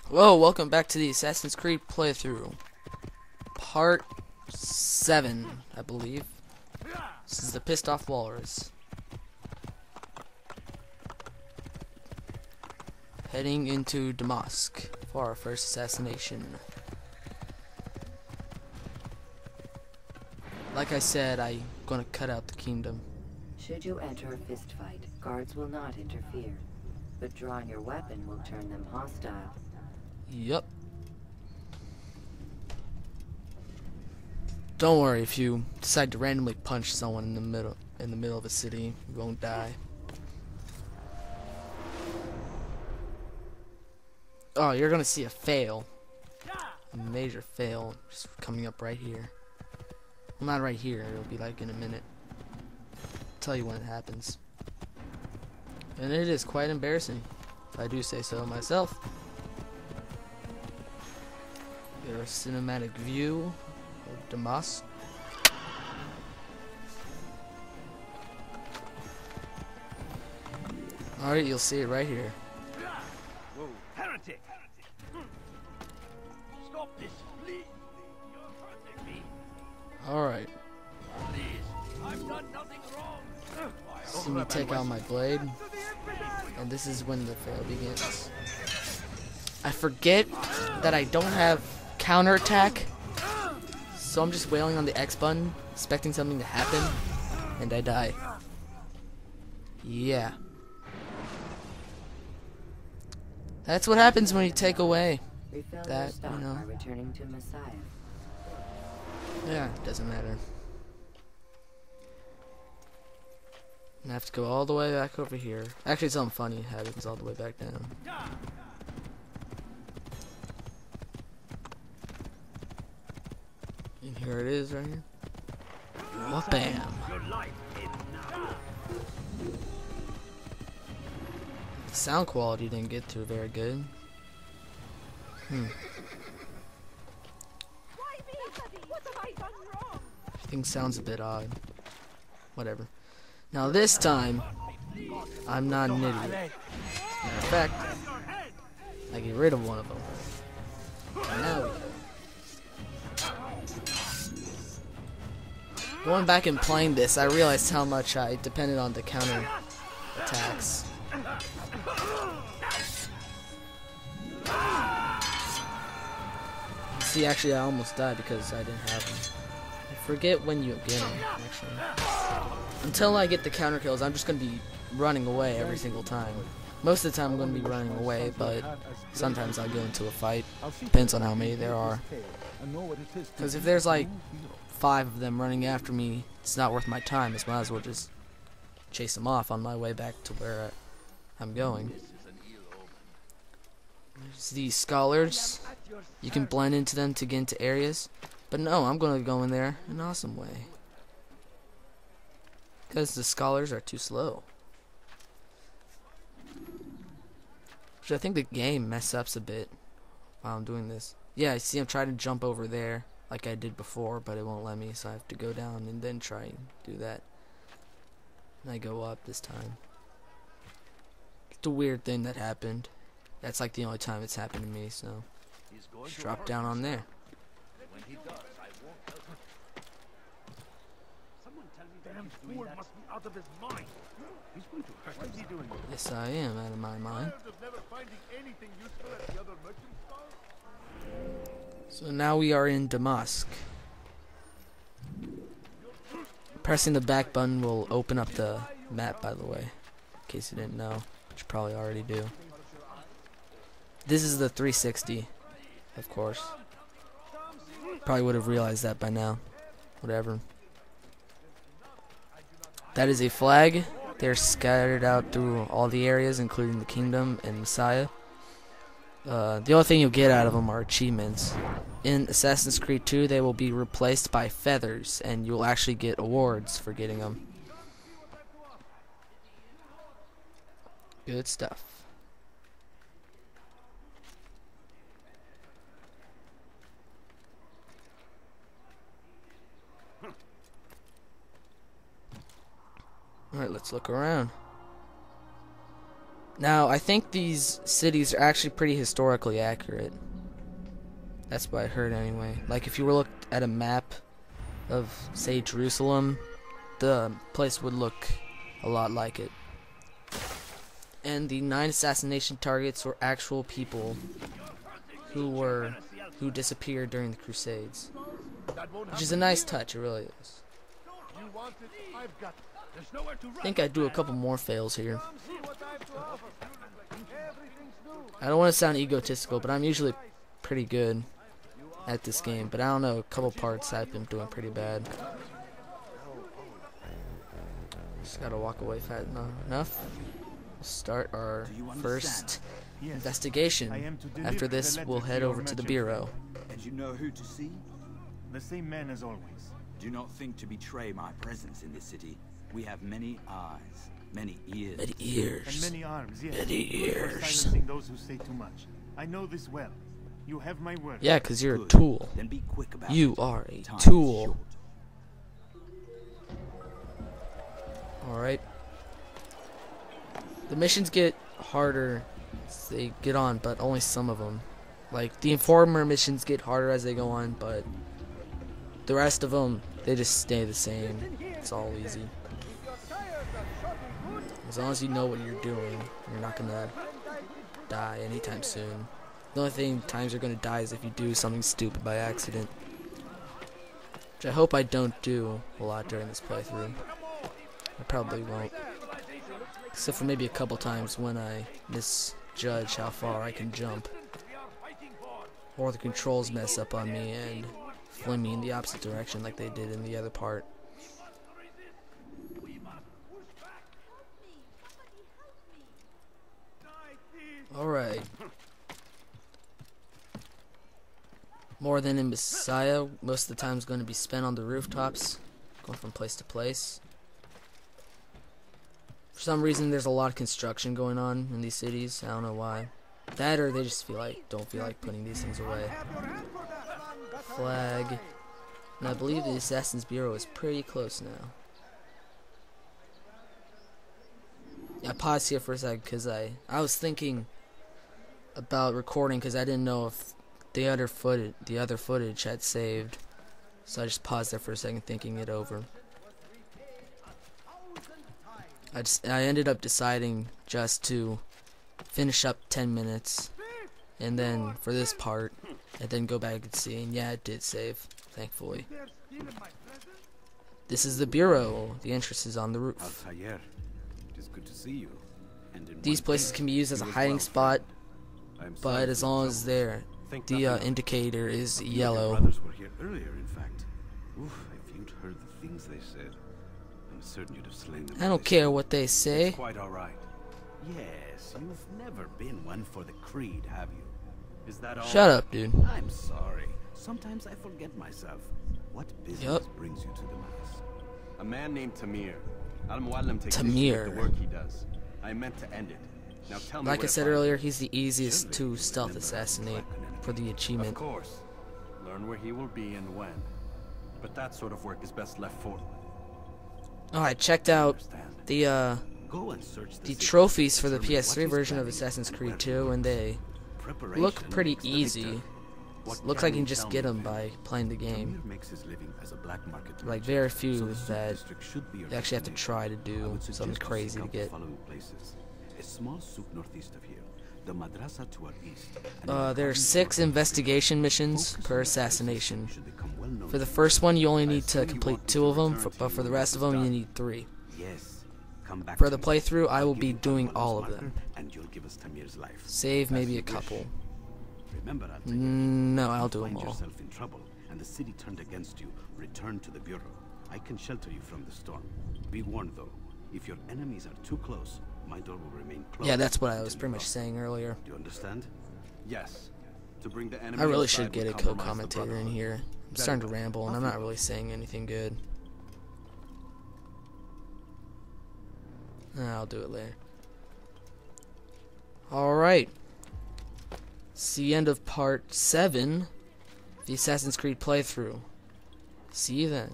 Whoa, welcome back to the Assassin's Creed playthrough. Part 7, I believe. This is the Pissed Off Walrus. Heading into Damask for our first assassination. Like I said, I'm gonna cut out the kingdom. Should you enter a fist fight, guards will not interfere, but drawing your weapon will turn them hostile. Yup. Don't worry, if you decide to randomly punch someone in the middle of a city, you won't die. Oh, you're gonna see a fail. A major fail just coming up right here. Well, not right here, it'll be like in a minute. I'll tell you when it happens. And it is quite embarrassing, if I do say so myself. Get a cinematic view of Damask. Alright, you'll see it right here. Whoa, heretic! Stop this, please! You're hurting me! Alright. Please, I've done nothing wrong! See me take out my blade. And this is when the fail begins. I forget that I don't have counterattack. So I'm just wailing on the X button, expecting something to happen. And I die. Yeah. That's what happens when you take away Refill your that, stock you know. by returning to Messiah. Yeah, doesn't matter. I have to go all the way back over here. Actually, something funny happens all the way back down. And here it is right here. Well, bam. Your life is now! The sound quality didn't get through very good. Everything sounds a bit odd. Whatever. Now this time, I'm not an idiot. As a matter of fact, I get rid of one of them. Now we go. Going back and playing this, I realized how much I depended on the counter attacks. See, actually, I almost died because I didn't have them. I forget when you get them, actually. Until I get the counter kills, I'm just going to be running away every single time. Most of the time, I'm going to be running away, but sometimes I'll go into a fight. Depends on how many there are. Because if there's like 5 of them running after me, it's not worth my time. I might as well just chase them off on my way back to where I'm going. There's these scholars. You can blend into them to get into areas. But no, I'm going to go in there an awesome way. Because the scholars are too slow. Which I think the game messes up a bit while I'm doing this. Yeah, I see I'm trying to jump over there like I did before, but it won't let me, so I have to go down and then try and do that. And I go up this time. It's a weird thing that happened. That's like the only time it's happened to me, so just drop down on there. When he does, I won't help him. Someone tell me damn fool must be out of his mind. He's going to hurt us. What is he doing? Yes, I am out of my mind. Never finding anything useful at the other merchant stall? So now we are in Damask. Pressing the back button will open up the map, by the way, in case you didn't know, which you probably already do. This is the 360, of course. Probably would have realized that by now. Whatever. That is a flag. They're scattered out through all the areas, including the Kingdom and Messiah. The only thing you'll get out of them are achievements. In Assassin's Creed 2, they will be replaced by feathers, and you'll actually get awards for getting them. Good stuff. Alright, let's look around. Now, I think these cities are actually pretty historically accurate. That's what I heard anyway. Like, if you were looked at a map of, say, Jerusalem, the place would look a lot like it. And the 9 assassination targets were actual people who disappeared during the Crusades. Which is a nice touch, it really is. I think I'd do a couple more fails here. I don't want to sound egotistical, but I'm usually pretty good at this game. But I don't know, a couple parts I've been doing pretty bad. Just gotta walk away fast enough. Start our first investigation. After this, we'll head over to the bureau. And you know who to see? The same man as always. Do not think to betray my presence in this city. We have many eyes, many ears. Many ears. And many arms, yes. Many For ears. silencing those who say too much. I know this well. You have my word. Yeah, because you're a Good. tool. Then be quick about You it. are a Time is tool. short. Alright. The missions get harder as they get on, but only some of them. Like, the Informer missions get harder as they go on, but the rest of them, they just stay the same. It's all easy. As long as you know what you're doing, you're not gonna die anytime soon. The only thing times you're gonna die is if you do something stupid by accident. Which I hope I don't do a lot during this playthrough. I probably won't. Except for maybe a couple times when I misjudge how far I can jump. Or the controls mess up on me and fling me in the opposite direction like they did in the other part. Alright. More than in Messiah, most of the time is going to be spent on the rooftops, going from place to place. For some reason, there's a lot of construction going on in these cities. I don't know why. That or they just don't feel like putting these things away. Flag. And I believe the Assassin's Bureau is pretty close now. I paused here for a second because I was thinking about recording because I didn't know if the other footage had saved. So I just paused there for a second thinking it over. I ended up deciding just to finish up 10 minutes and then for this part and then go back and see, and yeah, it did save, thankfully. This is the bureau. The entrance is on the roof. Altair, it is good to see you. And in These one places thing, can be used as a you hiding well, spot, I am sorry but for as your long as troubles. Think the nothing of it. indicator is Your yellow. brothers were here earlier, in fact. Oof, if you'd heard the things they said, I'm certain you'd have slain them. I don't care what they say. It's quite all right. Yes, you've never been one for the creed, have you? Is that all? Shut up, dude. I'm sorry. Sometimes I forget myself. What business Yup. brings you to the mass? A man named Tamir. Al-Muallim takes Tamir. issue with the work he does. I meant to end it. Now tell me Like where I to said find earlier, him. he's the easiest to stealth assassinate for the Of achievement. course. Learn where he will be and when. But that sort of work is best left for... Oh, I checked out the Go and search the city. trophies for the Determine PS3 what is version of planning Assassin's and Creed where 2, and they Preparation look pretty makes the easy. victor. What Looks can like you can you just tell get me them then? by playing the game. Tamir makes his living as a black market Like merchant, very so few the Soup that District should be your you actually have to destination. try to I do would something suggest you crazy seek to out the get. following places. A small souk northeast of here, the madrasa to our east. and in the There are garden 6 to our investigation missions Focus per on the places assassination. you should become well known For the to. first one, you only I need to assume you complete want me 2 to of them, return to but for you the when rest of this them, is you done. need 3. Yes. Come back For to the me. playthrough, I I'll will give be you doing Almana's all of marker, them. and you'll give us Tamir's life. Save As maybe you a couple. wish. Remember, Altair, No, I'll if do you them find all. yourself in trouble and the city turned against you, return to the bureau. I can shelter you from the storm. Be warned, though. If your enemies are too close, my door will remain closed. Yeah, that's what I until was you pretty much cross. saying earlier. Do you understand? Yes. To bring the enemy I really inside should get a would compromise the co-commentator in Brotherhood. here. I'm starting to ramble, and I'm not really saying anything good. I'll do it later. Alright. It's the end of part 7 of the Assassin's Creed playthrough. See you then.